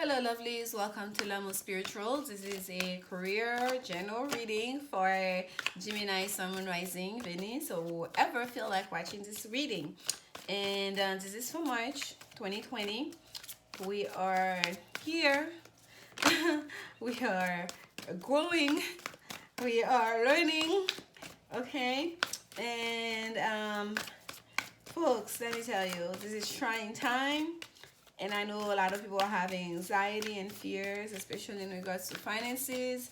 Hello lovelies, welcome to Lanmou Spirituals. This is a career general reading for Gemini, Sun, Moon, Rising, Venus, or whoever feel like watching this reading. And this is for March 2020. We are here. We are growing. We are learning. Okay. And folks, let me tell you, this is trying time. And I know a lot of people are having anxiety and fears, especially in regards to finances.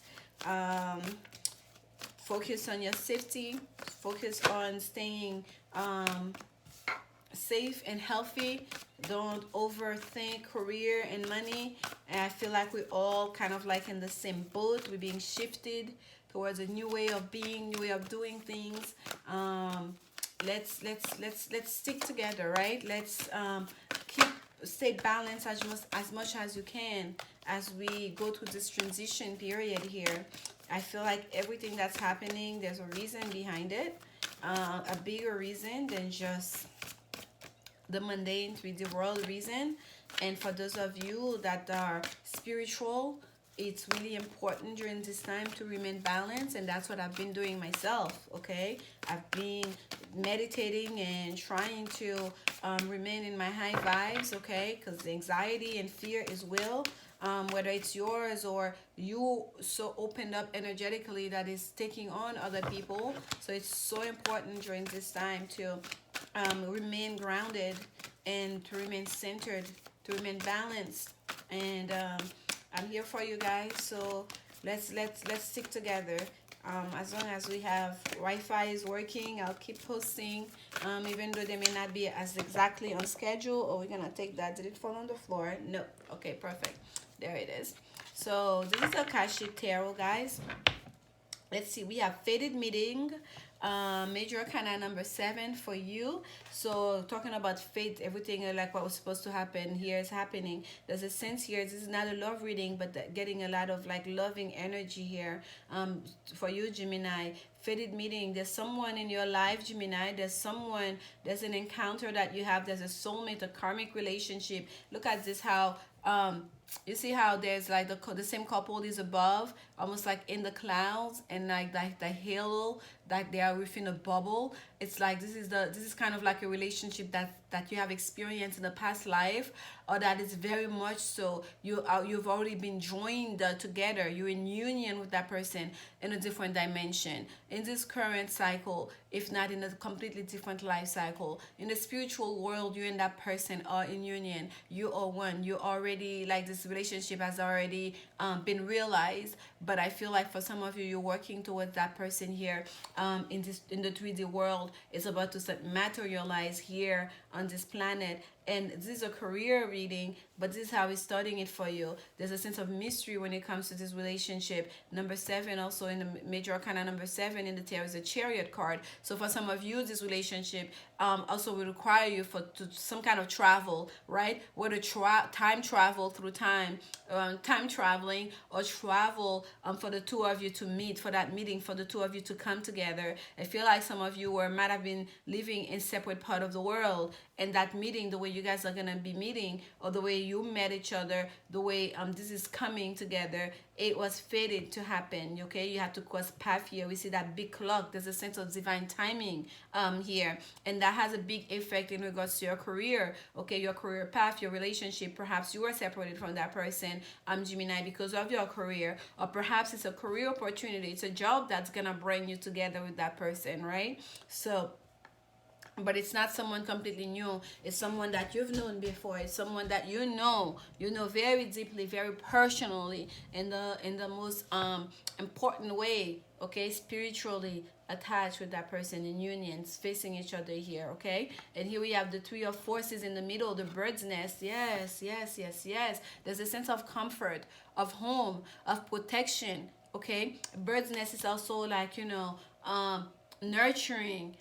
Focus on your safety. Focus on staying safe and healthy. Don't overthink career and money. And I feel like we're all kind of like in the same boat. We're being shifted towards a new way of being, new way of doing things. Let's stick together, right? Let's stay balanced as much as you can as we go through this transition period here. I feel like everything that's happening, there's a reason behind it, a bigger reason than just the mundane 3D world reason. And for those of you that are spiritual, it's really important during this time to remain balanced, and that's what I've been doing myself. Okay, I've been meditating and trying to remain in my high vibes. Okay, because anxiety and fear is real, whether it's yours or you so opened up energetically that is taking on other people. So it's so important during this time to remain grounded and to remain centered, to remain balanced. And I'm here for you guys, so let's stick together. As long as we have Wi-Fi is working, I'll keep posting, even though they may not be as exactly on schedule. Oh, we're gonna take that. Did it fall on the floor? No. Okay, perfect. There it is. So this is Akashic Tarot, guys. Let's see, we have Fated Meeting, Major Arcana number 7 for you. So talking about fate, everything like what was supposed to happen here is happening. There's a sense here, this is not a love reading, but getting a lot of like loving energy here for you, Gemini. Fated meeting, there's someone in your life, Gemini. There's an encounter that you have. There's a soulmate, a karmic relationship. Look at this, how you see how there's like the same couple is above, almost like in the clouds, and like the halo, that they are within a bubble. It's like this is kind of like a relationship that you have experienced in the past life, or that is very much so you've already been joined together. You're in union with that person in a different dimension in this current cycle, if not in a completely different life cycle. In the spiritual world, you and that person are in union. You are one. You already, like, this relationship has already been realized. But I feel like for some of you, you're working towards that person here in the 3D world. It's about to materialize here on this planet. And this is a career reading, but this is how we're starting it for you. There's a sense of mystery when it comes to this relationship. Number 7, also in the Major Arcana number 7 in the tarot, is a Chariot card. So for some of you, this relationship also will require you to some kind of travel, right? Whether time travel through time traveling, or travel for the two of you to meet, for that meeting, for the two of you to come together. I feel like some of you might have been living in separate part of the world, and that meeting, the way you guys are gonna be meeting, or the way you met each other, the way this is coming together, it was fated to happen. Okay, you have to cross path here. We see that big clock. There's a sense of divine timing here, and that has a big effect in regards to your career. Okay, your career path, your relationship. Perhaps you are separated from that person, Gemini, because of your career, or perhaps it's a career opportunity. It's a job that's gonna bring you together with that person, right? So, but it's not someone completely new. It's someone that you've known before. It's someone that you know very deeply, very personally, in the most important way. Okay, spiritually attached with that person, in unions, facing each other here. Okay, and here we have the 3 of Forces in the middle, the bird's nest. Yes. There's a sense of comfort, of home, of protection. Okay, bird's nest is also like, nurturing,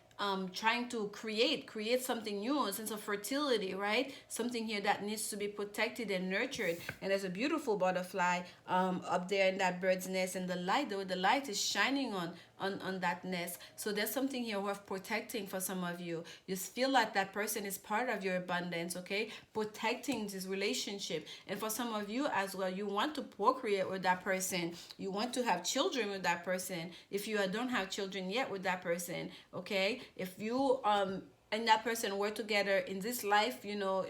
trying to create something new, a sense of fertility, right? Something here that needs to be protected and nurtured. And there's a beautiful butterfly up there in that bird's nest, and the light is shining on that nest. So there's something here worth protecting for some of you. You feel like that person is part of your abundance, okay? Protecting this relationship. And for some of you as well, you want to procreate with that person. You want to have children with that person. If you don't have children yet with that person, okay? If you and that person were together in this life, you know,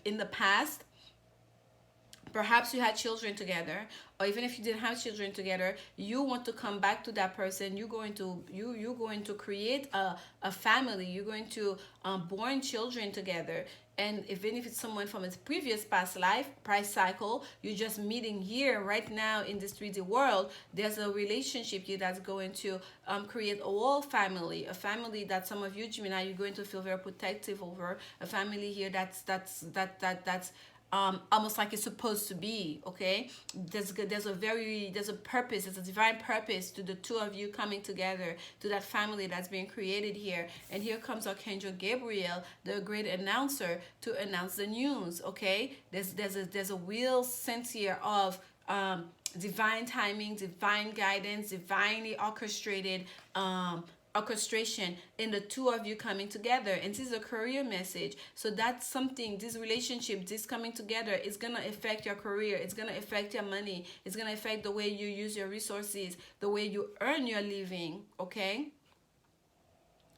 in the past, perhaps you had children together, or even if you didn't have children together, you want to come back to that person. You're going to create a family. You're going to born children together. And even if it's someone from its previous past life, past cycle, you're just meeting here right now in this 3D world. There's a relationship here that's going to create a whole family, a family that some of you Gemini, you're going to feel very protective over, a family here that's almost like it's supposed to be, okay? There's a purpose, there's a divine purpose to the two of you coming together, to that family that's being created here. And here comes Archangel Gabriel, the great announcer, to announce the news, okay? There's a real sense here of divine timing, divine guidance, divinely orchestrated orchestration in the two of you coming together. And this is a career message. So that's something, this relationship, this coming together is going to affect your career. It's going to affect your money. It's going to affect the way you use your resources, the way you earn your living, okay?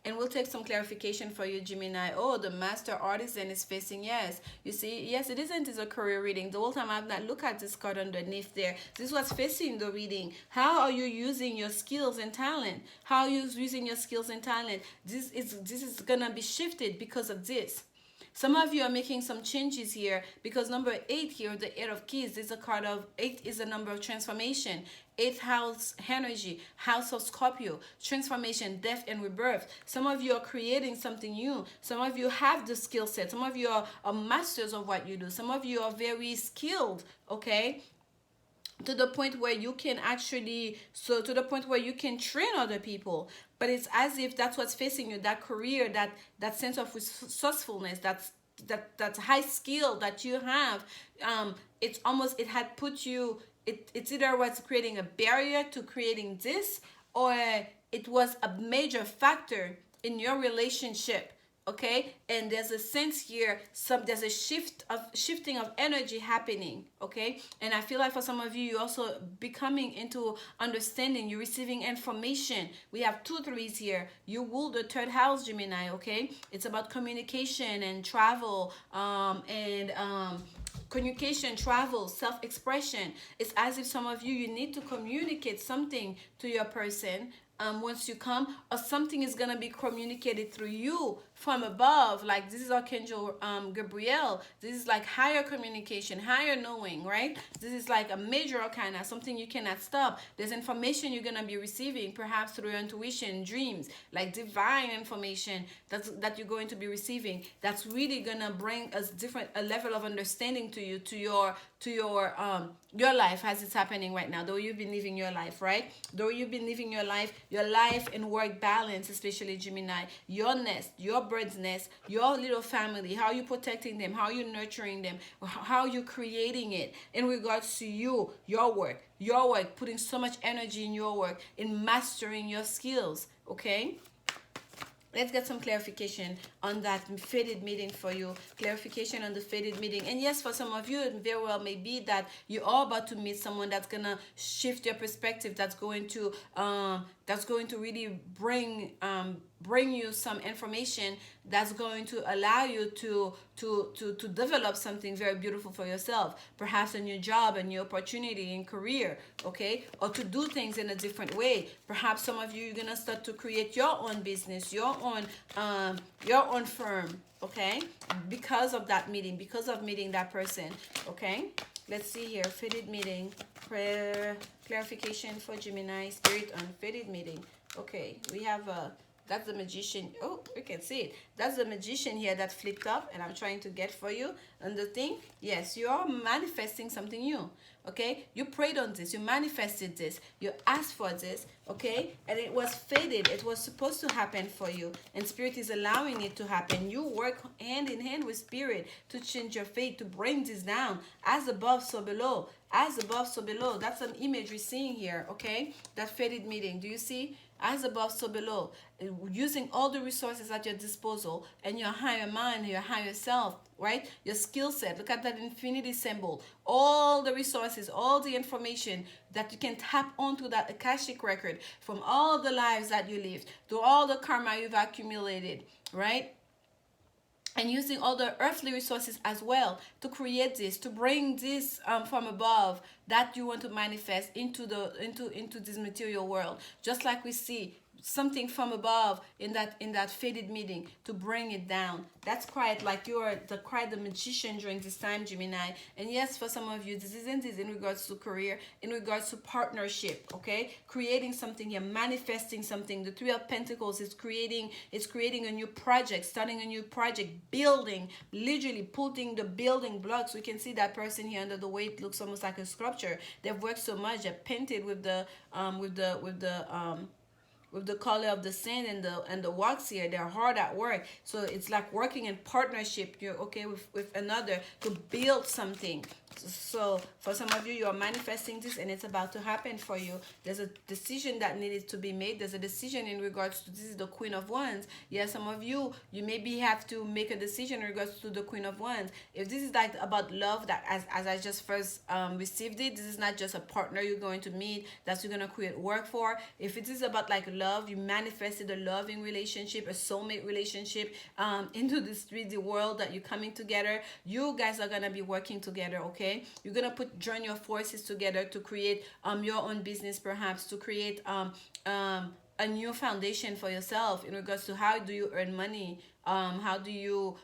And we'll take some clarification for you, Gemini. Oh, the master artisan is facing, yes. You see, yes, it isn't. It's a career reading. The whole time I've not looked at this card underneath there. This was facing the reading. How are you using your skills and talent? How are you using your skills and talent? This is going to be shifted because of this. Some of you are making some changes here because number 8 here, the 8 of keys, is a card of 8 is a number of transformation. 8th house energy, house of Scorpio, transformation, death and rebirth. Some of you are creating something new. Some of you have the skill set. Some of you are masters of what you do. Some of you are very skilled, okay? To the point where you can actually, so to the point where you can train other people. But it's as if that's what's facing you, that career, that sense of resourcefulness, that high skill that you have. It's almost, it had put you, it's either what's creating a barrier to creating this, or it was a major factor in your relationship. Okay, and there's a sense here, there's a shifting of energy happening, okay? And I feel like for some of you, you're also becoming into understanding, you're receiving information. We have 2 3s here. You rule the 3rd house, Gemini, okay? It's about communication and travel, communication, travel, self-expression. It's as if some of you need to communicate something to your person once you come, or something is going to be communicated through you from above. Like this is Archangel Gabriel. This is like higher communication, higher knowing, right? This is like a major arcana, something you cannot stop. There's information you're going to be receiving, perhaps through your intuition, dreams, like divine information that you're going to be receiving. That's really going to bring a level of understanding to you, to your life as it's happening right now, though you've been living your life, right? Though you've been living your life and work balance, especially Gemini, your nest, your bird's nest, your little family, how are you protecting them, how are you nurturing them, how are you creating it in regards to you, your work, putting so much energy in your work, in mastering your skills, okay? Let's get some clarification on that fated meeting for you. Clarification on the fated meeting. And yes, for some of you, it very well may be that you are about to meet someone that's going to shift your perspective, that's going to really bring you some information that's going to allow you to develop something very beautiful for yourself. Perhaps a new job, a new opportunity in career, okay? Or to do things in a different way. Perhaps some of you, you're going to start to create your own business, your own firm, okay? Because of that meeting, because of meeting that person, okay? Let's see here, fated meeting, prayer, clarification for Gemini, spirit on fated meeting. Okay, we have that's the magician. Oh, you can see it. That's the magician here that flipped up, and I'm trying to get for you. And the thing, yes, you are manifesting something new, okay? You prayed on this, you manifested this, you asked for this, okay? And it was fated. It was supposed to happen for you, and Spirit is allowing it to happen. You work hand in hand with Spirit to change your fate, to bring this down. As above, so below. As above, so below. That's an image we're seeing here, okay? That fated meeting. Do you see? as above, so below, using all the resources at your disposal and your higher mind, your higher self, right? Your skill set. Look at that infinity symbol. All the resources, all the information that you can tap onto that Akashic record from all the lives that you lived, to all the karma you've accumulated, right? And using all the earthly resources as well to create this, to bring this from above that you want to manifest into the into this material world. Just like we see something from above in that faded meeting to bring it down. That's quite like you're quite the magician during this time, Gemini. And yes, for some of you, this isn't this in regards to career, in regards to partnership, okay? Creating something here, manifesting something. The Three of Pentacles is creating a new project, starting a new project, building, literally putting the building blocks. We can see that person here under the weight looks almost like a sculpture. They've worked so much, they're painted with the with the color of the sand and the wax here. They're hard at work, so it's like working in partnership. You're okay with another to build something. So for some of you, you're manifesting this and it's about to happen for you. There's a decision that needed to be made. There's a decision in regards to, this is the Queen of Wands. Yeah, some of you maybe have to make a decision in regards to the Queen of Wands. If this is like about love, that as I just first received it, this is not just a partner you're going to meet that you're going to create work for. If it is about like love, you manifested a loving relationship, a soulmate relationship into this 3D world that you're coming together. You guys are going to be working together, okay? You're gonna join your forces together to create your own business, perhaps to create a new foundation for yourself in regards to how do you earn money, how do you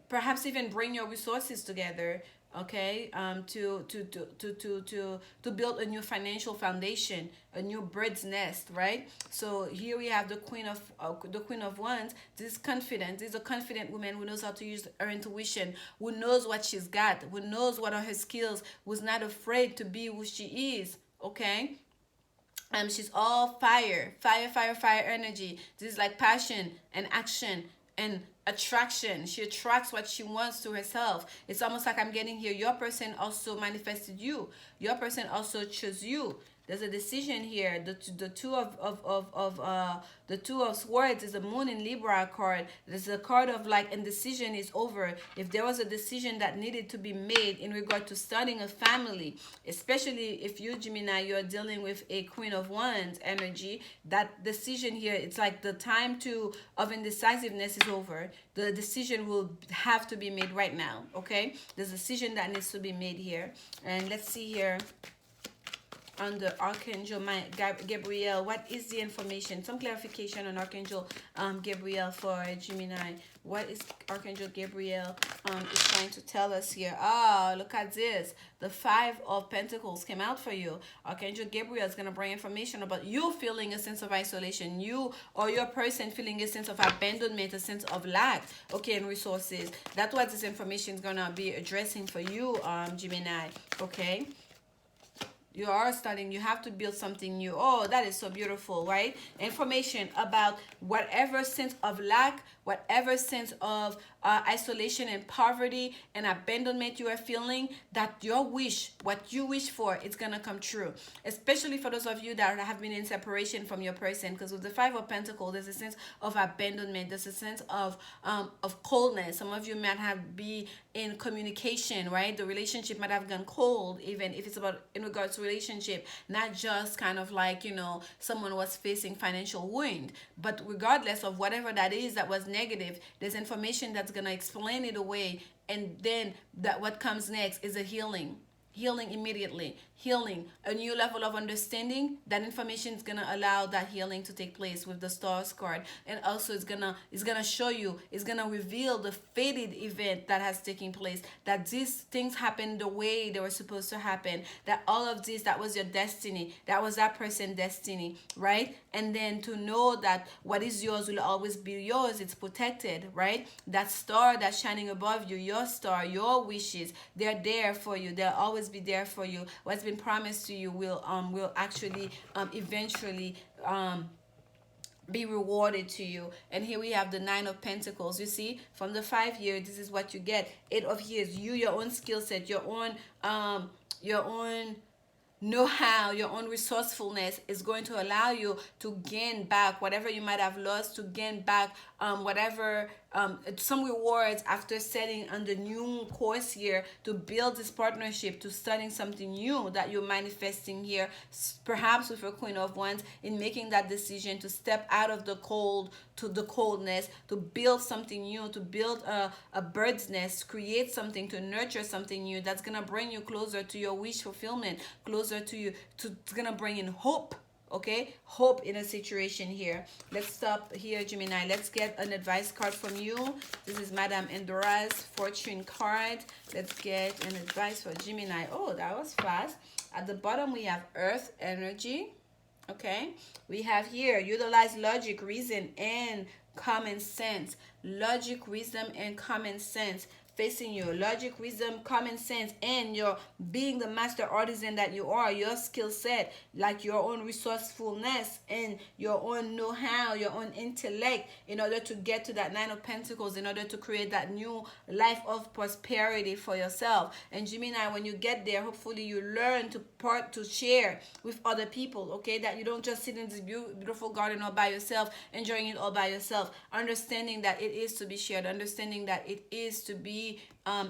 perhaps even bring your resources together, okay, to build a new financial foundation, a new bird's nest, right? So here we have the Queen of Wands. This is confident. This is a confident woman who knows how to use her intuition, who knows what she's got, who knows what are her skills, who's not afraid to be who she is, okay? She's all fire energy. This is like passion and action and attraction. She attracts what she wants to herself. It's almost like I'm getting here, your person also manifested you. Your person also chose you. There's a decision here. The two of swords is a moon in Libra card. There's a card of like indecision is over. If there was a decision that needed to be made in regard to starting a family, especially if you, Gemini, you're dealing with a Queen of Wands energy, that decision here, it's like the time of indecisiveness is over. The decision will have to be made right now, okay? There's a decision that needs to be made here. And let's see here. Under Archangel Gabriel, what is the information? Some clarification on Archangel Gabriel for Gemini. What is Archangel Gabriel is trying to tell us here? Oh, look at this. The Five of Pentacles came out for you. Archangel Gabriel is going to bring information about you feeling a sense of isolation. You or your person feeling a sense of abandonment, a sense of lack, okay, and resources. That's what this information is going to be addressing for you, Gemini, okay? You are starting, you have to build something new. Oh, that is so beautiful, right? Information about whatever sense of lack, whatever sense of isolation and poverty and abandonment you are feeling, that your wish, what you wish for, it's gonna come true. Especially for those of you that have been in separation from your person, because with the Five of Pentacles, there's a sense of abandonment, there's a sense of coldness. Some of you might have been in communication, right? The relationship might have gone cold, even if it's about in regards to relationship, not just kind of like, you know, someone was facing financial wound, but regardless of whatever that is that was negative, there's information that's gonna explain it away, and then that what comes next is a healing immediately, healing, a new level of understanding. That information is gonna allow that healing to take place with the Stars card, and also it's gonna show you, it's gonna reveal the fated event that has taken place, that these things happened the way they were supposed to happen, that all of this, that was your destiny, that was that person's destiny, right? And then to know that what is yours will always be yours, it's protected, right? That star that's shining above you, your star, your wishes, they're there for you, they'll always be there for you. What's been promised to you will actually eventually be rewarded to you. And here we have the Nine of Pentacles. You see, from the 5 years, this is what you get. 8 of Years, you, your own skill set, your own know-how, your own resourcefulness is going to allow you to gain back whatever you might have lost, to gain back whatever some rewards after setting on the new course here to build this partnership, to studying something new that you're manifesting here, perhaps with a Queen of Wands, in making that decision to step out of the cold to the coldness, to build something new, to build a bird's nest, create something, to nurture something new that's gonna bring you closer to your wish fulfillment, closer to you, to it's gonna bring in hope. Okay, hope in a situation here. Let's stop here, Gemini. Let's get an advice card from you. This is Madame Endora's fortune card. Let's get an advice for Gemini. Oh, that was fast. At the bottom we have earth energy. Okay, we have here utilize logic, reason, and common sense. Logic, wisdom, and common sense facing you. Logic, wisdom, common sense, and your being the master artisan that you are, your skill set, like your own resourcefulness and your own know-how, your own intellect, in order to get to that Nine of Pentacles, in order to create that new life of prosperity for yourself. And Gemini, when you get there, hopefully you learn to share with other people, okay? That you don't just sit in this beautiful garden all by yourself, enjoying it all by yourself, understanding that it is to be shared, understanding that it is to be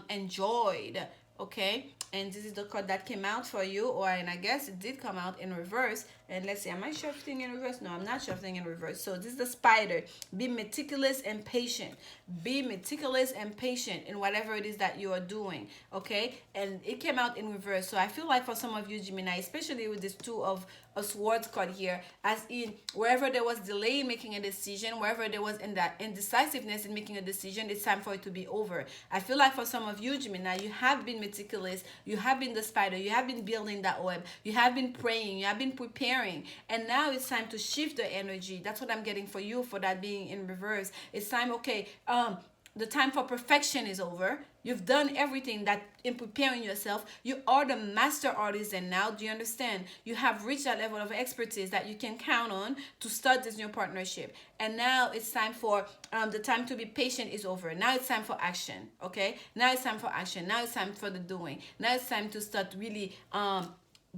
enjoyed. Okay, and this is the card that came out for you, or and I guess it did come out in reverse. And let's see, am I shifting in reverse? No, I'm not shifting in reverse. So this is the spider. Be meticulous and patient. Be meticulous and patient in whatever it is that you are doing. Okay, and it came out in reverse. So I feel like for some of you, Gemini, especially with this two of a swords card here, as in wherever there was delay in making a decision, wherever there was in that indecisiveness in making a decision, it's time for it to be over. I feel like for some of you, Gemini, you have been meticulous, you have been the spider, you have been building that web, you have been praying, you have been preparing, and now it's time to shift the energy. That's what I'm getting for you, for that being in reverse. It's time, okay, the time for perfection is over. You've done everything that in preparing yourself. You are the master artisan now. Do you understand? You have reached that level of expertise that you can count on to start this new partnership. And now it's time for the time to be patient is over. Now it's time for action. Okay? Now it's time for action. Now it's time for the doing. Now it's time to start really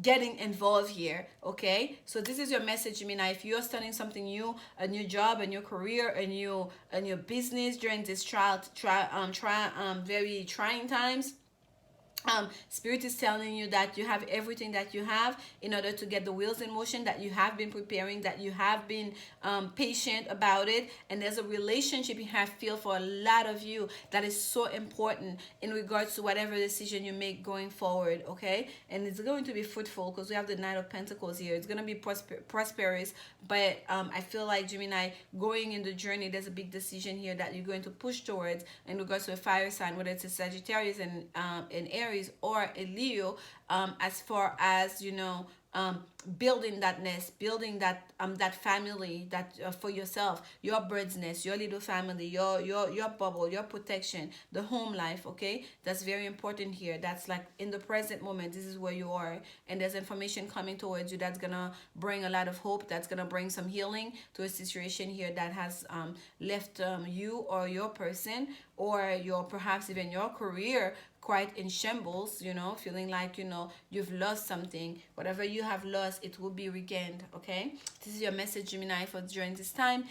getting involved here. Okay, so this is your message, Gemini. If you're starting something new, a new job, a new career, a new business during this very trying times, Spirit is telling you that you have everything that you have in order to get the wheels in motion, that you have been preparing, that you have been patient about it. And there's a relationship you have feel for a lot of you that is so important in regards to whatever decision you make going forward. Okay, and it's going to be fruitful because we have the Knight of Pentacles here. It's going to be prosperous, but I feel like, Gemini, going in the journey, there's a big decision here that you're going to push towards in regards to a fire sign, whether it's a Sagittarius and Aries or a Leo, as far as, you know, building that nest, building that that family, that for yourself, your bird's nest, your little family, your bubble, your protection, the home life. Okay, that's very important here. That's like in the present moment, this is where you are, and there's information coming towards you that's gonna bring a lot of hope, that's gonna bring some healing to a situation here that has left you or your person, or your perhaps even your career quite in shambles, you know, feeling like, you know, you've lost something. Whatever you have lost, it will be regained. Okay, this is your message, Gemini, for during this time.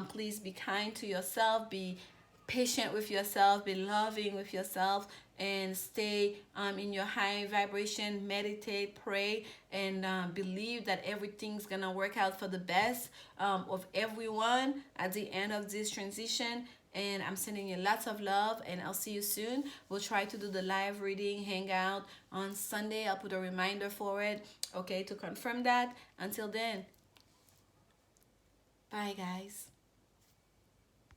Please be kind to yourself, be patient with yourself, be loving with yourself, and stay in your high vibration. Meditate, pray, and believe that everything's gonna work out for the best of everyone at the end of this transition. And I'm sending you lots of love, and I'll see you soon. We'll try to do the live reading hangout on Sunday. I'll put a reminder for it, okay, to confirm that. Until then, bye guys.